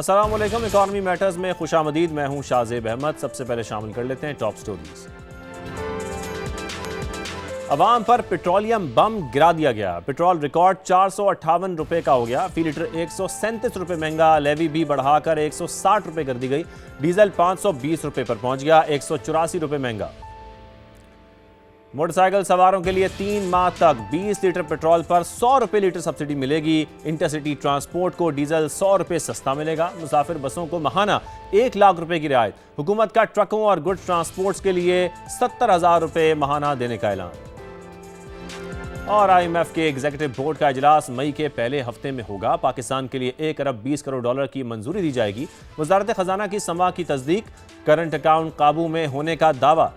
अस्सलाम वालेकुम। Economy matters में खुशामदीद। मैं हूं शाहजेब अहमद। सबसे पहले शामिल कर लेते हैं टॉप स्टोरीज। अवाम पर पेट्रोलियम बम गिरा दिया गया। पेट्रोल रिकॉर्ड 458 रुपए का हो गया। फी लीटर 137 रुपए महंगा। लेवी भी बढ़ाकर 160 रुपए कर दी गई। डीजल 520 रुपए पर पहुंच गया, 184 रुपए महंगा। मोटरसाइकिल सवारों के लिए 3 माह तक 20 लीटर पेट्रोल पर 100 रुपए लीटर सब्सिडी मिलेगी। इंटरसिटी ट्रांसपोर्ट को डीजल 100 रुपए सस्ता मिलेगा। मुसाफिर बसों को माहाना 1 लाख रुपए की रियायत। हुकूमत का ट्रकों और गुड्स ट्रांसपोर्ट्स के लिए 70,000 रुपए माहाना देने का ऐलान। और IMF के एग्जीक्यूटिव बोर्ड का इजलास मई के पहले हफ्ते में होगा। पाकिस्तान के लिए 1 अरब 20 करोड़ डॉलर की मंजूरी दी जाएगी। वजारत खजाना की समा की तस्दीक। करंट अकाउंट काबू में होने का दावा।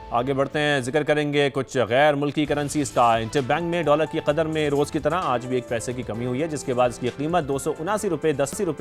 आगे बढ़ते हैं, जिक्र करेंगे कुछ गैर मुल्की करेंसीज का। इंटरबैंक में डॉलर की कदर में रोज की तरह आज भी 1 पैसे की कमी हुई है, जिसके बाद इसकी कीमत 279 रुपए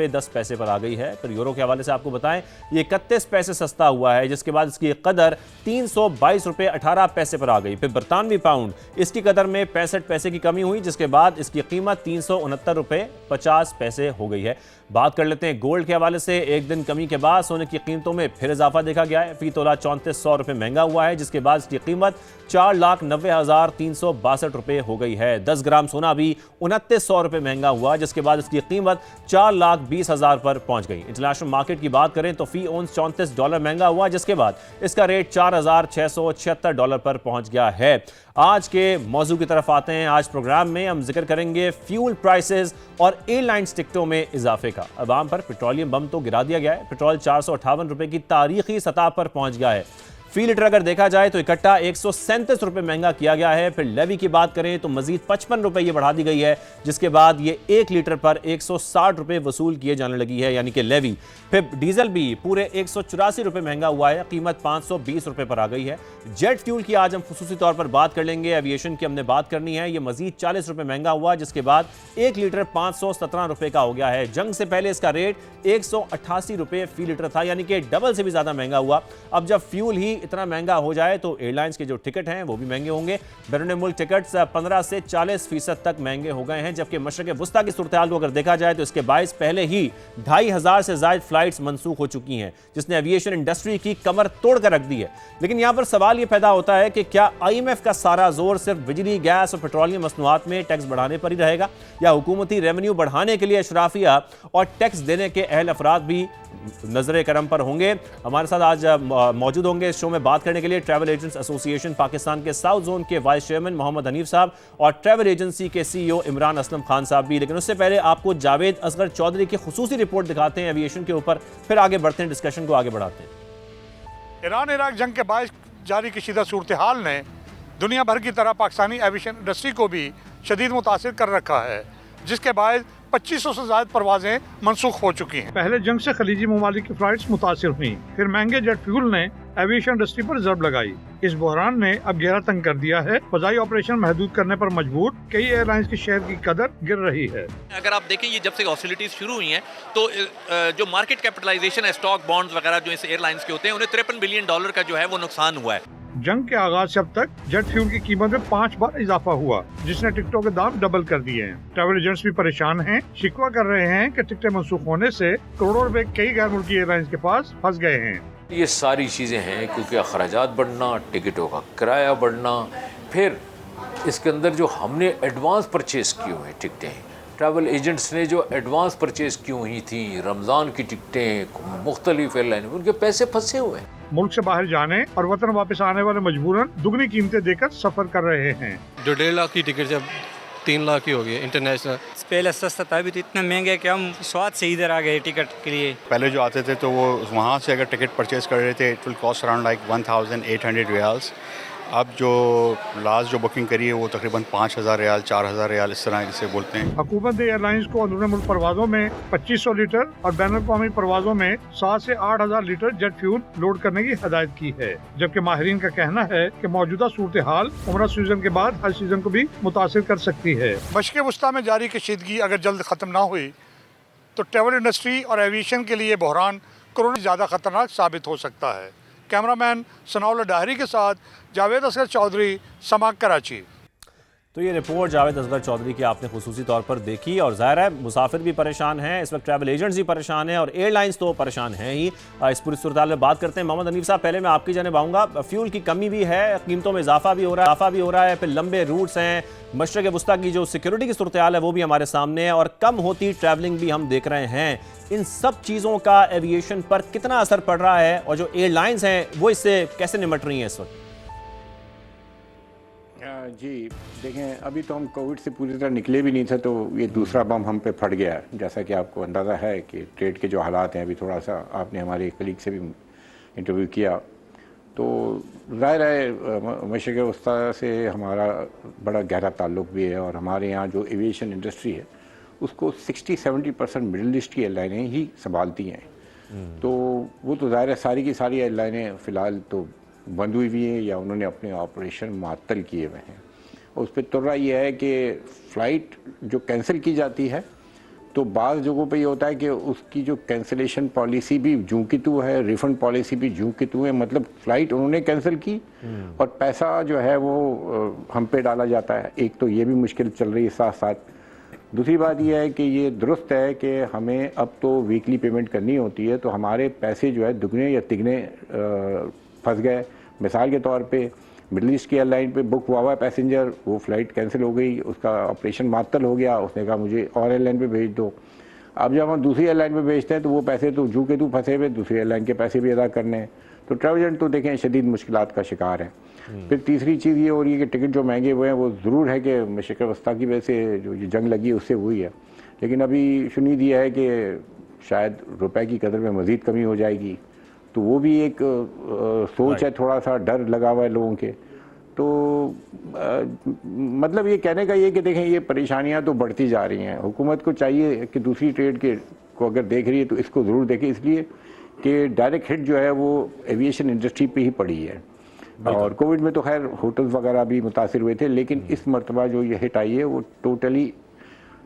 10 पैसे पर आ गई है। फिर यूरो के हवाले से आपको बताएं, ये 31 पैसे सस्ता हुआ है, जिसके बाद इसकी कदर 322 रुपए 18 पैसे पर आ गई। फिर बरतानवी पाउंड, इसकी कदर में 65 पैसे की कमी हुई, जिसके बाद इसकी कीमत 369 रुपए 50 पैसे हो गई है। बात कर लेते हैं गोल्ड के हवाले से। एक दिन कमी के बाद सोने की कीमतों में फिर इजाफा देखा गया है। फी तोला 3400 रुपए महंगा हुआ है, जिसके बाद इसकी कीमत 4,90,362 रुपए हो गई है। 10 ग्राम सोना भी 2900 रुपए महंगा हुआ, जिसके बाद इसकी कीमत 4,20,000 पर पहुंच गई। इंटरनेशनल मार्केट की बात करें तो फी ओंस $34 महंगा हुआ, जिसके बाद इसका रेट $4,676 पर पहुंच गया है। आज के मौजू की तरफ आते हैं। आज प्रोग्राम में हम जिक्र करेंगे फ्यूल प्राइसेस और एयरलाइंस टिकटों में इजाफे का। अवाम पर पेट्रोलियम बम तो गिरा दिया गया है। पेट्रोल 458 रुपए की तारीखी सतह पर पहुंच गया है। फी लीटर अगर देखा जाए तो इकट्ठा 137 रुपए महंगा किया गया है। फिर लेवी की बात करें तो मजीद 55 रुपए ये बढ़ा दी गई है, जिसके बाद ये 1 लीटर पर 160 रुपए वसूल किए जाने लगी है, यानी कि लेवी। फिर डीजल भी पूरे 184 रुपए महंगा हुआ है, कीमत 520 रुपए पर आ गई है। जेट फ्यूल की आज हम खुसूसी तौर पर बात कर लेंगे। एविएशन की हमने बात करनी है, ये मजीद 40 रुपए महंगा हुआ, जिसके बाद 1 लीटर 517 रुपए का हो गया है। जंग से पहले इसका रेट 188 रुपए फी लीटर था, यानी कि डबल से भी ज्यादा महंगा हुआ। अब जब फ्यूल ही इतना महंगा हो जाए तो एयरलाइंस के जो टिकट हैं वो भी महंगे होंगे। बैरून मुल्क टिकट्स 15 से 40% तक महंगे हो गए हैं, जबकि मशरक़ वुस्ता की सूरत-ए-हाल को अगर देखा जाए तो इसके बायस पहले ही 2,500 से ज्यादा फ्लाइट्स मनसूख हो चुकी हैं, जिसने एविएशन इंडस्ट्री की कमर तोड़ कर रख दी है। लेकिन यहां पर सवाल यह पैदा होता है कि क्या IMF का सारा जोर सिर्फ बिजली, गैस और पेट्रोलियम मसनूआत में टैक्स बढ़ाने पर ही रहेगा, या हुकूमती रेवेन्यू बढ़ाने के लिए अशराफिया और टैक्स देने के अहल अफराद भी नजर करम पर होंगे। हमारे साथ आज मौजूद होंगे इस शो में बात करने के लिए ट्रैवल एजेंट्स एसोसिएशन पाकिस्तान के साउथ जोन के वाइस चेयरमैन मोहम्मद हनीफ साहब और ट्रैवल एजेंसी के CEO इमरान असलम खान साहब भी। लेकिन उससे पहले आपको जावेद असगर चौधरी की खुसूसी रिपोर्ट दिखाते हैं एविएशन के ऊपर, फिर आगे बढ़ते हैं, डिस्कशन को आगे बढ़ाते हैं। ईरान इराक जंग के बायस जारी कशीदा सूरत हाल ने दुनिया भर की तरह पाकिस्तानी एविएशन इंडस्ट्री को भी शदीद मुतासिर कर रखा है, जिसके बायस 2500 से ज्यादा परवाजें मनसूख हो चुकी हैं। पहले जंग से खलीजी ममालिक की फ्लाइट्स मुतासिर हुई, फिर महंगे जेट फ्यूल ने एविएशन इंडस्ट्री पर ज़रब लगाई। इस बहरान ने अब गहरा तंग कर दिया है। फजाई ऑपरेशन महदूद करने पर मजबूर कई एयरलाइंस की शेयर की कदर गिर रही है। अगर आप देखें, ये जब से हॉस्टिलिटीज शुरू हुई हैं तो जो मार्केट कैपिटलाइजेशन है, स्टॉक बॉन्ड्स वगैरह जो इस एयरलाइंस के होते हैं, उन्हें $53 बिलियन का जो है वो नुकसान हुआ है। जंग के आगाज से अब तक जेट फ्यूल की कीमत में 5 बार इजाफा हुआ, जिसने टिकटों के दाम डबल कर दिए हैं। ट्रैवल एजेंट्स भी परेशान हैं, शिकवा कर रहे हैं कि टिकटें मनसूख होने से करोड़ों रुपए कई गैर मुल्की एयरलाइंस के पास फंस गए हैं। ये सारी चीज़ें हैं क्योंकि अखराजात बढ़ना, टिकटों का किराया बढ़ना, फिर इसके अंदर जो हमने एडवांस परचेज़ किए हुए टिकटें, ट्रैवल एजेंट्स ने जो एडवांस परचेज़ की हुई थी, रमज़ान की टिकटें, मुख्तलिफ एयरलाइन, उनके पैसे फंसे हुए हैं। मुल्क से बाहर जाने और वतन वापस आने वाले मजबूरन दुगनी कीमतें देकर सफर कर रहे हैं। 1.5 लाख की टिकट जब 3 लाख की हो गई इंटरनेशनल। पहले सस्ता था, अभी तो इतना महंगा कि हम स्वाद से इधर आ गए टिकट के लिए। पहले जो आते थे तो वो वहाँ से अगर टिकट परचेज़ कर रहे थे, it will cost around like 1,800 riyals. अब जो लास्ट जो बुकिंग करी है वो तकरीबन 5,000 रियाल, 4,000 रियाल, इस तरह जिसे बोलते हैं। हुकूमत ने एयरलाइंस को अंदरूनी मुल्क परवाजों में 2500 लीटर और बैनुल अक़वामी परवाजों में 7 से 8,000 लीटर जेट फ्यूल लोड करने की हिदायत की है, जबकि माहिरीन का कहना है कि मौजूदा सूरत हाल उम्रा सीजन के बाद हर सीजन को भी मुतासिर कर सकती है। मशक़ वुस्ता में जारी कशीदगी अगर जल्द खत्म ना हुई तो ट्रैवल इंडस्ट्री और एविएशन के लिए बहरान करोड़ों ज़्यादा खतरनाक साबित हो सकता है। कैमरामैन सनाउल्लाह डाहरी के साथ जावेद असगर चौधरी, समा, कराची। तो ये रिपोर्ट जावेद असगर चौधरी की आपने खुसूसी तौर पर देखी, और ज़ाहिर है मुसाफिर भी परेशान हैं, इस वक्त ट्रैवल एजेंट्स भी परेशान हैं और एयरलाइंस तो परेशान हैं ही। इस पूरी सूरत में बात करते हैं। मोहम्मद हनीफ साहब, पहले मैं आपकी जानिब आऊँगा। फ्यूल की कमी भी है, कीमतों में इजाफा भी हो रहा है, फिर लंबे रूट्स हैं, मशरक़ वस्ता की जो सिक्योरिटी की सूरत हाल है वो भी हमारे सामने है, और कम होती ट्रैवलिंग भी हम देख रहे हैं। इन सब चीज़ों का एविएशन पर कितना असर पड़ रहा है, और जो एयरलाइंस हैं वो इससे कैसे निपट रही हैं इस वक्त? जी देखें, अभी तो हम कोविड से पूरी तरह निकले भी नहीं थे, तो ये दूसरा बम हम पे फट गया है। जैसा कि आपको अंदाज़ा है कि ट्रेड के जो हालात हैं, अभी थोड़ा सा आपने हमारे कलीग से भी इंटरव्यू किया, तो ज़ाहिर है मशरिक़ वस्ता से हमारा बड़ा गहरा ताल्लुक़ भी है, और हमारे यहाँ जो एविएशन इंडस्ट्री है उसको 60-70% मिडल ईस्ट की एयरलाइनें ही संभालती हैं। तो वो तो ज़ाहिर है सारी की सारी एयरलाइनें फ़िलहाल तो बंद हुई हुई हैं या उन्होंने अपने ऑपरेशन मुअत्तल किए हुए हैं। और उस पर तुर्रा ये है कि फ़्लाइट जो कैंसिल की जाती है, तो बाज़ जगहों पे ये होता है कि उसकी जो कैंसिलेशन पॉलिसी भी जूं की तू है, रिफ़ंड पॉलिसी भी जूं की तू है। मतलब फ़्लाइट उन्होंने कैंसिल की और पैसा जो है वो हम पे डाला जाता है। एक तो ये भी मुश्किल चल रही है साथ साथ। दूसरी बात यह है कि ये दुरुस्त है कि हमें अब तो वीकली पेमेंट करनी होती है, तो हमारे पैसे जो है दुगने या तिगने फंस गए। मिसाल के तौर पे मिडल ईस्ट की एयरलाइन पे बुक हुआ हुआ पैसेंजर, वो फ़्लाइट कैंसिल हो गई, उसका ऑपरेशन मुअत्तल हो गया, उसने कहा मुझे और एयरलाइन पे भेज दो। अब जब हम दूसरी एयरलाइन पे भेजते हैं तो वो पैसे तो जू के तू फंसे हुए, दूसरी एयरलाइन के पैसे भी अदा करने हैं। तो ट्रैवल एजेंट तो देखें शदीद मुश्किलात का शिकार है। फिर तीसरी चीज़ ये हो रही है कि टिकट जो महंगे हुए हैं, वो ज़रूर है कि मशरिक़ वस्ता की वजह से जो ये जंग लगी है उससे हुई है, लेकिन अभी शुनीद ये है कि शायद रुपए की कदर में मज़ीद कमी हो जाएगी। तो वो भी एक सोच है, थोड़ा सा डर लगा हुआ है लोगों के। तो मतलब ये कहने का ये कि देखें ये परेशानियां तो बढ़ती जा रही हैं। हुकूमत को चाहिए कि दूसरी ट्रेड के को अगर देख रही है तो इसको ज़रूर देखें, इसलिए कि डायरेक्ट हिट जो है वो एविएशन इंडस्ट्री पे ही पड़ी है। और कोविड में तो खैर होटल्स वगैरह भी मुतासिर हुए थे, लेकिन इस मरतबा जो ये हिट आई है वो टोटली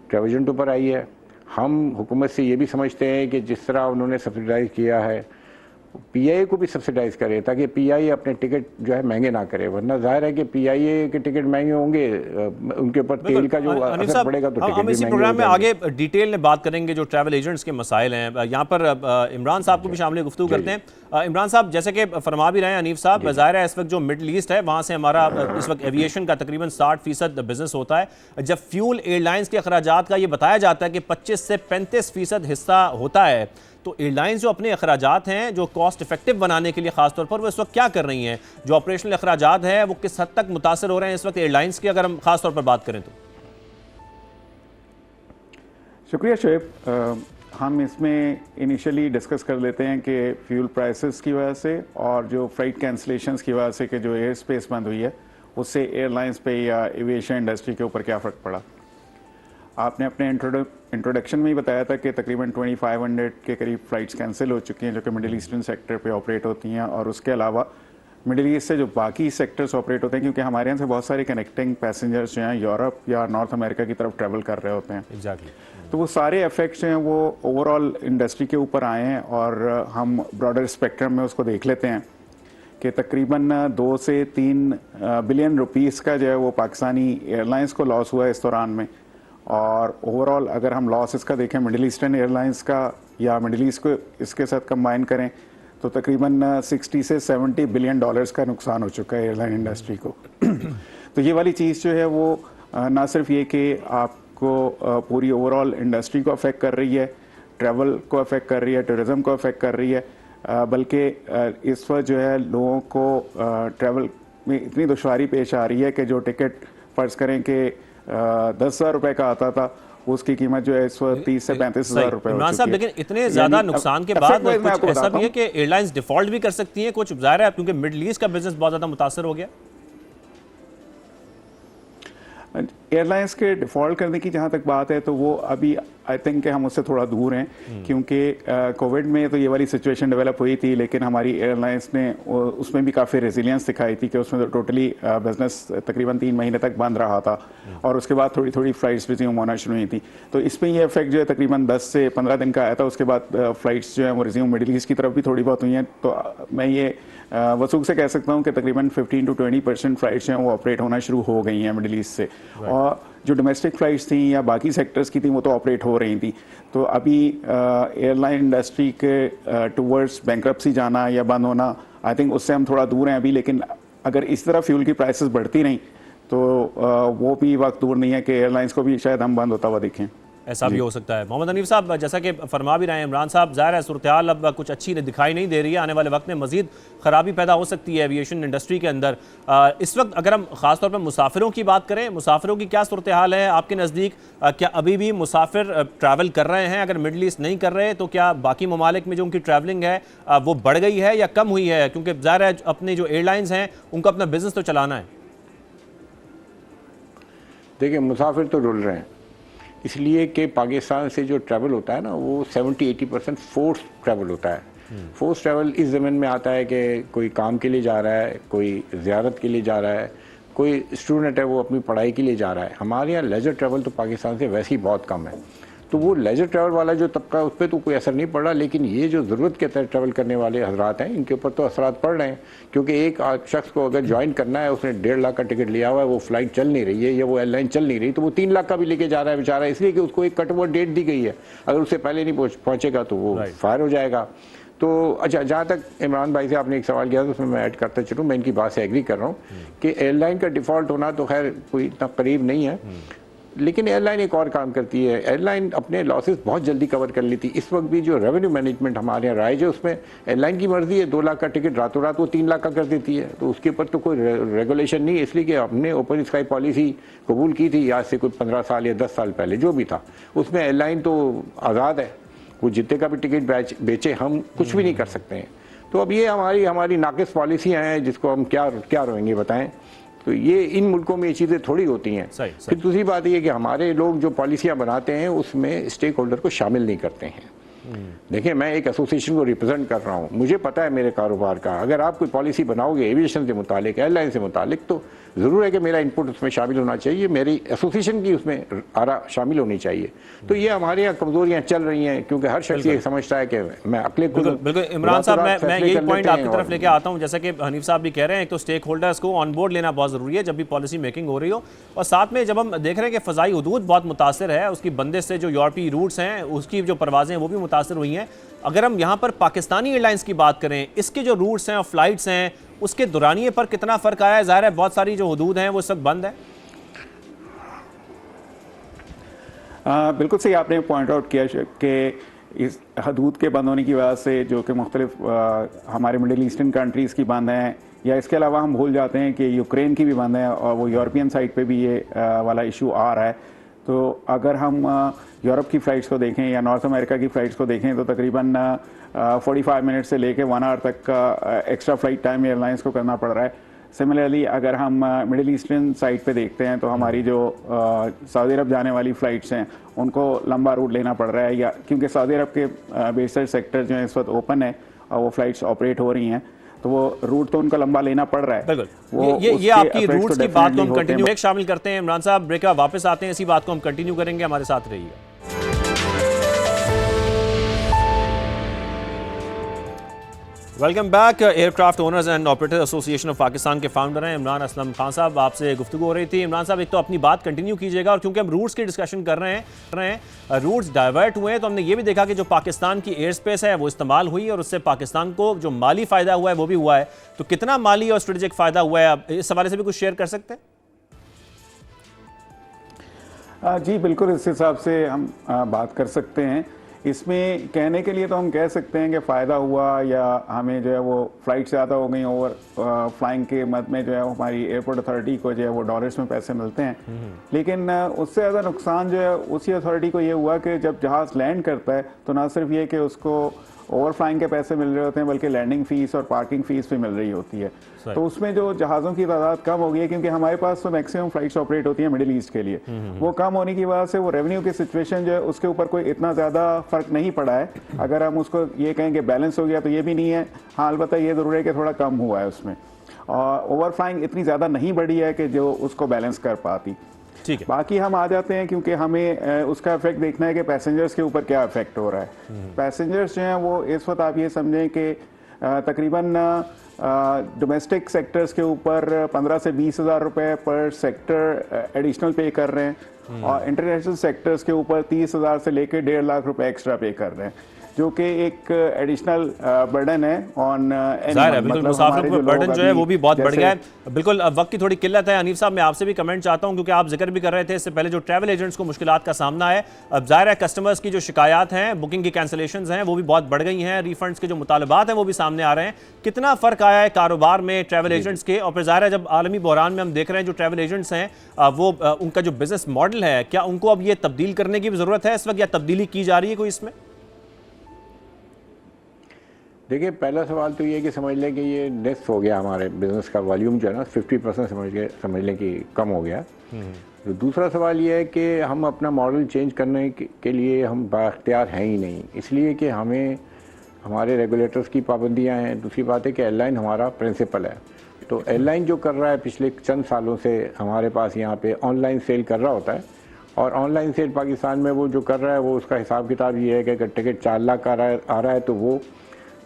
ट्रैवल एजेंटों पर आई है। हम हुकूमत से ये भी समझते हैं कि जिस तरह उन्होंने सब्सिडाइज़ किया है, पीआईए को भी सब्सिडाइज करे ताकि पीआईए अपने टिकट जो है महंगे ना करे, वरना जाहिर है कि पीआईए के टिकट महंगे होंगे, उनके ऊपर तेल का जो असर पड़ेगा तो टिकट हम इसी प्रोग्राम में आगे डिटेल में बात करेंगे जो ट्रैवल एजेंट्स के मसाइल हैं। यहाँ पर इमरान साहब को भी शामिल गुफ्तगू करते हैं। इमरान साहब, जैसे कि फरमा भी रहे हैं हनीफ साहब, ज़ाहिर है इस वक्त जो मिडल ईस्ट है वहाँ से हमारा इस वक्त एविएशन का तकरीबन 60% बिजनेस होता है। जब फ्यूल एयरलाइंस के अखराजात का ये बताया जाता है कि 25 से 35% हिस्सा होता है, तो एयरलाइंस जो अपने अखराजात हैं जो कॉस्ट इफेक्टिव बनाने के लिए खासतौर पर वो इस वक्त क्या कर रही हैं? जो ऑपरेशनल अखराजात हैं वो किस हद तक मुतासर हो रहे हैं इस वक्त एयरलाइंस की, अगर हम खासतौर पर बात करें तो? शुक्रिया शोएब। हम इसमें इनिशियली डिस्कस कर लेते हैं कि फ्यूल प्राइसेस की वजह से और जो फ्लाइट कैंसलेशंस की वजह से कि जो एयर स्पेस बंद हुई है उससे एयरलाइंस पे या एविएशन इंडस्ट्री के ऊपर क्या फ़र्क पड़ा। आपने अपने इंट्रोडक्शन में ही बताया था कि तकरीबन 2500 के करीब फ़्लाइट्स कैंसिल हो चुकी हैं जो कि मिडिल ईस्टर्न सेक्टर पे ऑपरेट होती हैं, और उसके अलावा मिडिल ईस्ट से जो बाकी सेक्टर्स ऑपरेट होते हैं, क्योंकि हमारे यहाँ से बहुत सारे कनेक्टिंग पैसेंजर्स जो हैं यूरोप या नॉर्थ अमेरिका की तरफ ट्रैवल कर रहे होते हैं। एग्जैक्टली। तो वो सारे इफेक्ट्स हैं वो ओवरऑल इंडस्ट्री के ऊपर आए हैं, और हम ब्रॉडर स्पेक्ट्रम में उसको देख लेते हैं कि तकरीबन 2 से 3 बिलियन रुपीस का जो है वो पाकिस्तानी एयरलाइंस को लॉस हुआ है इस दौरान में। और ओवरऑल अगर हम लॉसेस का देखें मिडिल ईस्टर्न एयरलाइंस का या मिडिल ईस्ट को इसके साथ कंबाइन करें तो तकरीबन 60 से 70 बिलियन डॉलर्स का नुकसान हो चुका है एयरलाइन इंडस्ट्री को। तो ये वाली चीज़ जो है वो ना सिर्फ ये कि आपको पूरी ओवरऑल इंडस्ट्री को अफेक्ट कर रही है, ट्रैवल को अफेक्ट कर रही है, टूरिज़म को अफेक्ट कर रही है, बल्कि इस वक्त जो है लोगों को ट्रैवल में इतनी दुश्वारी पेश आ रही है कि जो टिकट फ़र्ज़ करें कि 10,000 रुपए का आता था उसकी कीमत जो है इस वक्त 30 से 35,000 रुपए हो चुकी है। लेकिन इतने ज्यादा नुकसान के बाद कुछ ऐसा भी है कि एयरलाइंस डिफॉल्ट भी कर सकती हैं कुछ, ज़ाहिर है क्योंकि मिडल ईस्ट का बिजनेस बहुत ज्यादा मुतासर हो गया। एयरलाइंस के डिफ़ॉल्ट करने की जहाँ तक बात है तो वो अभी आई थिंक कि हम उससे थोड़ा दूर हैं, क्योंकि कोविड में तो ये वाली सिचुएशन डेवलप हुई थी, लेकिन हमारी एयरलाइंस ने उसमें भी काफ़ी रेजिलियंस दिखाई थी कि उसमें तो टोटली बिजनेस तकरीबन 3 महीने तक बंद रहा था और उसके बाद थोड़ी थोड़ी फ्लाइट्स रिज्यूम होना शुरू हुई थी। तो इसमें ये इफेक्ट जो है तकरीबन 10 से 15 दिन का आया था। उसके बाद फ्लाइट्स जो है वो रिज्यूम मिडिल ईस्ट की तरफ भी थोड़ी बहुत हुई हैं। तो मैं ये वसूख से कह सकता हूँ कि तकरीबन 15 to 20% फ्लाइट्स जो हैं वो ऑपरेट होना शुरू हो गई हैं मिडिल ईस्ट से, और जो डोमेस्टिक फ़्लाइट्स थी या बाकी सेक्टर्स की थी वो तो ऑपरेट हो रही थी। तो अभी एयरलाइन इंडस्ट्री के टुवर्ड्स बैंक्रप्सी जाना या बंद होना, आई थिंक उससे हम थोड़ा दूर हैं अभी। लेकिन अगर इस तरह फ्यूल की प्राइसेस बढ़ती रहीं तो वो भी वक्त दूर नहीं है कि एयरलाइंस को भी शायद हम बंद होता हुआ दिखें। ऐसा भी हो सकता है। मोहम्मद हनीफ साहब, जैसा कि फरमा भी रहे हैं इमरान साहब, ज़ाहिर है सूरत हाल अब कुछ अच्छी दिखाई नहीं दे रही है, आने वाले वक्त में मज़ीद ख़राबी पैदा हो सकती है एविएशन इंडस्ट्री के अंदर। इस वक्त अगर हम ख़ास तौर पर मुसाफिरों की बात करें, मुसाफिरों की क्या सूरत हाल है आपके नज़दीक? क्या अभी भी मुसाफिर ट्रैवल कर रहे हैं? अगर मिडल ईस्ट नहीं कर रहे तो क्या बाकी ममालिक में जो उनकी ट्रैवलिंग है वो बढ़ गई है या कम हुई है? क्योंकि ज़ाहिर है अपनी जो एयरलाइंस हैं उनको अपना बिजनेस तो चलाना है। देखिए, मुसाफिर तो रुल रहे हैं, इसलिए कि पाकिस्तान से जो ट्रैवल होता है ना वो 70-80% फोर्स ट्रैवल होता है। फोर्स ट्रैवल इस ज़मीन में आता है कि कोई काम के लिए जा रहा है, कोई ज़ियारत के लिए जा रहा है, कोई स्टूडेंट है वो अपनी पढ़ाई के लिए जा रहा है। हमारे यहाँ लेजर ट्रैवल तो पाकिस्तान से वैसे ही बहुत कम है, तो वो लेजर ट्रैवल वाला जो तबका उस पर तो कोई असर नहीं पड़ रहा। लेकिन ये जो ज़रूरत के तहत ट्रैवल करने वाले हजरात हैं इनके ऊपर तो असरात पड़ रहे हैं, क्योंकि एक शख्स को अगर ज्वाइन करना है, उसने 1.5 लाख का टिकट लिया हुआ है, वो फ्लाइट चल नहीं रही है या वो एयरलाइन चल नहीं रही, तो वो 3 लाख का भी लेके जा रहा है बेचारा, इसलिए कि उसको एक कट ओवर डेट दी गई है। अगर उससे पहले नहीं पहुँचेगा तो वो फायर हो जाएगा। तो अच्छा, जहाँ तक इमरान भाई से आपने एक सवाल किया था उसमें मैं ऐड करता चलूँ, मैं इनकी बात से एग्री कर रहा हूँ कि एयरलाइन का डिफ़ॉल्ट होना तो खैर कोई इतना करीब नहीं है, लेकिन एयरलाइन एक और काम करती है। एयरलाइन अपने लॉसेस बहुत जल्दी कवर कर लेती। इस वक्त भी जो रेवेन्यू मैनेजमेंट हमारे यहाँ राइज है उसमें एयरलाइन की मर्जी है, 2 लाख का टिकट रातों रात वो 3 लाख का कर देती है, तो उसके ऊपर तो कोई रेगुलेशन नहीं है। इसलिए कि हमने ओपन स्काई पॉलिसी कबूल की थी आज से कोई 15 साल या 10 साल पहले, जो भी था उसमें एयरलाइन तो आज़ाद है, वो जितने का भी टिकट बेचे हम कुछ भी नहीं कर सकते हैं। तो अब ये हमारी नाकिस पॉलिसियाँ हैं जिसको हम क्या रोएंगे बताएं। तो ये इन मुल्कों में ये चीज़ें थोड़ी होती हैं। फिर दूसरी बात ये कि हमारे लोग जो पॉलिसियाँ बनाते हैं उसमें स्टेक होल्डर को शामिल नहीं करते हैं। देखिए, मैं एक एसोसिएशन को रिप्रेजेंट कर रहा हूँ, मुझे पता है मेरे कारोबार का। अगर आप कोई पॉलिसी बनाओगे एविएशन से मुतालिक, एयरलाइन से मुतालिक, तो ज़रूर है कि मेरा इनपुट उसमें शामिल होना चाहिए, मेरी एसोसिएशन की उसमें आरा शामिल होनी चाहिए। तो ये हमारे यहाँ कमज़ोरियाँ चल रही हैं, क्योंकि हर शख्स ये समझता है कि मैं अकेले बिल्कुल इमरान साहब, मैं यही पॉइंट आपकी तरफ लेके आता हूँ। जैसा कि हनीफ साहब भी कह रहे हैं, एक तो स्टेक होल्डर्स को ऑन बोर्ड लेना बहुत ज़रूरी है जब भी पॉलिसी मेकिंग हो रही हो, और साथ में जब हम देख रहे हैं कि फ़ज़ाई हदूद बहुत मुतासर है, उसकी बंदिश से जो यूरोपीय रूट्स हैं उसकी जो परवाज़ें हैं वो भी मुतासर हुई हैं। अगर हम यहाँ पर पाकिस्तानी एयरलाइंस की बात करें, इसके जो रूट्स हैं और फ्लाइट्स हैं उसके दुरानिए पर कितना फ़र्क आया है? ज़ाहिर है बहुत सारी जो हदूद हैं वो इस वक्त बंद है। बिल्कुल सही आपने पॉइंट आउट किया कि इस हदूद के बंद होने की वजह से जो कि मुख्तलिफ हमारे मिडिल ईस्टर्न कंट्रीज़ की बंद हैं, या इसके अलावा हम भूल जाते हैं कि यूक्रेन की भी बंद है और वो यूरोपियन साइड पे भी ये वाला इशू आ रहा है। तो अगर हम यूरोप की फ़्लाइट्स को देखें या नॉर्थ अमेरिका की फ़्लाइट्स को देखें तो तकरीबन 45 मिनट से लेके 1 आवर तक का एक्स्ट्रा फ्लाइट टाइम एयरलाइंस को करना पड़ रहा है। सिमिलरली अगर हम मिडिल ईस्टर्न साइड पे देखते हैं तो हमारी जो सऊदी अरब जाने वाली फ़्लाइट्स हैं उनको लंबा रूट लेना पड़ रहा है, या क्योंकि सऊदी अरब के बेशतर सेक्टर जो है इस वक्त ओपन है और वो फ़्लाइट्स ऑपरेट हो रही हैं, तो वो रूट तो उनका लंबा लेना पड़ रहा है। ये आपकी रूट्स की बात को हम कंटिन्यू ब्रेक शामिल करते हैं। इमरान साहब, ब्रेक वापस आते हैं, इसी बात को हम कंटिन्यू करेंगे, हमारे साथ रहिए। Welcome back. Aircraft owners and operators association of Pakistan के फाउंडर हैं इमरान असलम खान साहब, आपसे गुफ्तगू हो रही थी। इमरान साहब, एक तो अपनी बात कंटिन्यू कीजिएगा, और क्योंकि हम रूट्स की डिस्कशन कर रहे हैं रूट्स डाइवर्ट हुए हैं, तो हमने ये भी देखा कि जो पाकिस्तान की एयर स्पेस है वो इस्तेमाल हुई और उससे पाकिस्तान को जो माली फ़ायदा हुआ है वो भी हुआ है। तो कितना माली और स्ट्रेटेजिक फ़ायदा हुआ है, आप इस हवाले से भी कुछ शेयर कर सकते हैं? जी बिल्कुल, इस हिसाब से हम बात कर सकते हैं। इसमें कहने के लिए तो हम कह सकते हैं कि फ़ायदा हुआ, या हमें जो है वो फ़्लाइट ज़्यादा हो गई ओवर फ्लाइंग के मद में जो है हमारी एयरपोर्ट अथॉरिटी को जो है वो डॉलर्स में पैसे मिलते हैं। लेकिन उससे ज़्यादा नुकसान जो है उसी अथॉरिटी को ये हुआ कि जब जहाज़ लैंड करता है तो ना सिर्फ ये कि उसको ओवरफ्लाइंग के पैसे मिल रहे होते हैं, बल्कि लैंडिंग फीस और पार्किंग फीस भी मिल रही होती है। तो उसमें जो जहाज़ों की तादाद कम हो गई है, क्योंकि हमारे पास तो मैक्सिमम फ्लाइट्स ऑपरेट होती हैं मिडिल ईस्ट के लिए, वो कम होने की वजह से वो रेवेन्यू की सिचुएशन जो है उसके ऊपर कोई इतना ज़्यादा फ़र्क नहीं पड़ा है। अगर हम उसको ये कहें कि बैलेंस हो गया तो ये भी नहीं है। हाँ, अलबत्ता ये ज़रूर है कि थोड़ा कम हुआ है उसमें, और ओवरफ्लाइंग इतनी ज़्यादा नहीं बढ़ी है कि जो उसको बैलेंस कर पाती। ठीक है, बाकी हम आ जाते हैं, क्योंकि हमें उसका इफेक्ट देखना है कि पैसेंजर्स के ऊपर क्या इफेक्ट हो रहा है। पैसेंजर्स जो हैं वो इस वक्त आप ये समझें कि तकरीबन डोमेस्टिक सेक्टर्स के ऊपर 15 से 20 हज़ार रुपये पर सेक्टर एडिशनल पे कर रहे हैं, और इंटरनेशनल सेक्टर्स के ऊपर 30 हज़ार से लेकर 1.5 लाख रुपए एक्स्ट्रा पे कर रहे हैं, जो कि एक एडिशनल बर्डन है ऑन जाहिर है, बिल्कुल मुसाफिर पर बर्डन जो है वो भी बहुत बढ़ गया है। बिल्कुल, अब वक्त की थोड़ी किल्लत है। हनीफ साहब, मैं आपसे भी कमेंट चाहता हूं, क्योंकि आप जिक्र भी कर रहे थे इससे पहले जो ट्रैवल एजेंट्स को मुश्किलात का सामना है। अब जाहिर है कस्टमर्स की जो शिकायत हैं, बुकिंग की कैंसलेशंस हैं, वो भी बहुत बढ़ गई हैं, रिफंड्स के जो मुतालबात हैं वो भी सामने आ रहे हैं। कितना फ़र्क आया है कारोबार में ट्रैवल एजेंट्स के? और फिर जाहिर है जब आलमी बहरान में हम देख रहे हैं जो ट्रैवल एजेंट्स हैं वो उनका जो बिजनेस मॉडल है, क्या उनको अब ये तब्दील करने की भी ज़रूरत है इस वक्त, या तब्दीली की जा रही है कोई इसमें? देखिए, पहला सवाल तो ये है कि समझ लें कि ये नेक्स्ट हो गया, हमारे बिज़नेस का वॉल्यूम जो है ना 50% समझ लें कि कम हो गया। तो दूसरा सवाल ये है कि हम अपना मॉडल चेंज करने के लिए हम बाख्तियार हैं ही नहीं, इसलिए कि हमें हमारे रेगुलेटर्स की पाबंदियां हैं। दूसरी बात है कि एयरलाइन हमारा प्रिंसिपल है, तो एयरलाइन जो कर रहा है पिछले चंद सालों से हमारे पास यहाँ पे ऑनलाइन सेल कर रहा होता है, और ऑनलाइन सेल पाकिस्तान में वो जो कर रहा है वो उसका हिसाब किताब ये है कि अगर टिकट 4 लाख का आ रहा है तो वो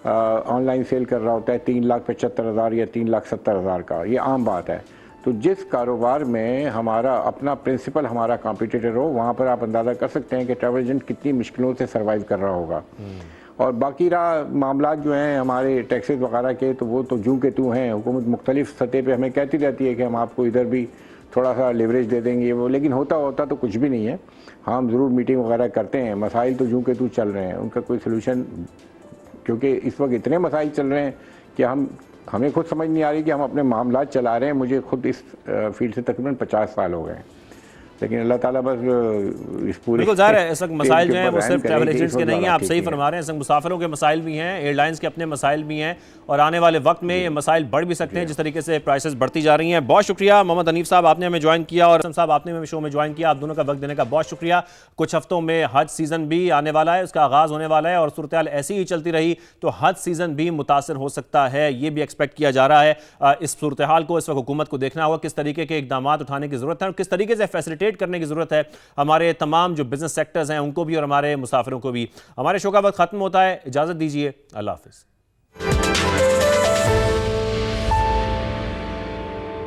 ऑनलाइन सेल कर रहा होता है 3,75,000 या 3,70,000 का। ये आम बात है। तो जिस कारोबार में हमारा अपना प्रिंसिपल हमारा कॉम्पिटिटर हो, वहाँ पर आप अंदाज़ा कर सकते हैं कि ट्रैवल एजेंट कितनी मुश्किलों से सर्वाइव कर रहा होगा। और बाकी रहा मामला जो हैं हमारे टैक्सेस वगैरह के, तो वो तो जूं के तू हैं। हुकूमत मुख्तलिफ सतह पे हमें कहती रहती है कि हम आपको इधर भी थोड़ा सा लेवरेज दे देंगे वो, लेकिन होता तो कुछ भी नहीं है। हम ज़रूर मीटिंग वगैरह करते हैं, मसाइल तो जूं के तू चल रहे हैं, उनका कोई सोल्यूशन, क्योंकि इस वक्त इतने मसाइल चल रहे हैं कि हमें खुद समझ नहीं आ रही कि हम अपने मामला चला रहे हैं। मुझे खुद इस फील्ड से तकरीबन 50 साल हो गए हैं, लेकिन अल्लाह ताला बस इस पूरे बिल्कुल ज़ाहिर है इस वक्त मसाइल जो हैं वो सिर्फ ट्रैवल एजेंट्स के नहीं हैं, आप सही फरमा रहे हैं। इस वक्त मुसाफिरों के मसाइल भी हैं, एयरलाइंस के अपने मसाइल भी हैं, और आने वाले वक्त में ये मसाइल बढ़ भी सकते हैं जिस तरीके से प्राइसेस बढ़ती जा रही हैं। बहुत शुक्रिया मोहम्मद हनीफ साहब, आपने हमें ज्वाइन किया, और साहब आपने हमें शो में ज्वाइन किया। आप दोनों का वक्त देने का बहुत शुक्रिया। कुछ हफ्तों में हज सीज़न भी आने वाला है, उसका आगाज़ होने वाला है, और सूरत हाल ऐसी ही चलती रही तो हज सीज़न भी मुतासर हो सकता है, ये भी एक्सपेक्ट किया जा रहा है। इस सूरत हाल को इस वक्त हुकूमत को देखना होगा किस तरीके के इकदाम उठाने की ज़रूरत है और किस तरीके से फैसिलिटेट करने की ज़रूरत है हमारे तमाम जो बिजनेस सेक्टर्स हैं उनको भी और हमारे मुसाफिरों को भी। हमारे शो का वक्त खत्म होता है, इजाज़त दीजिए, अल्लाह हाफ़िज़।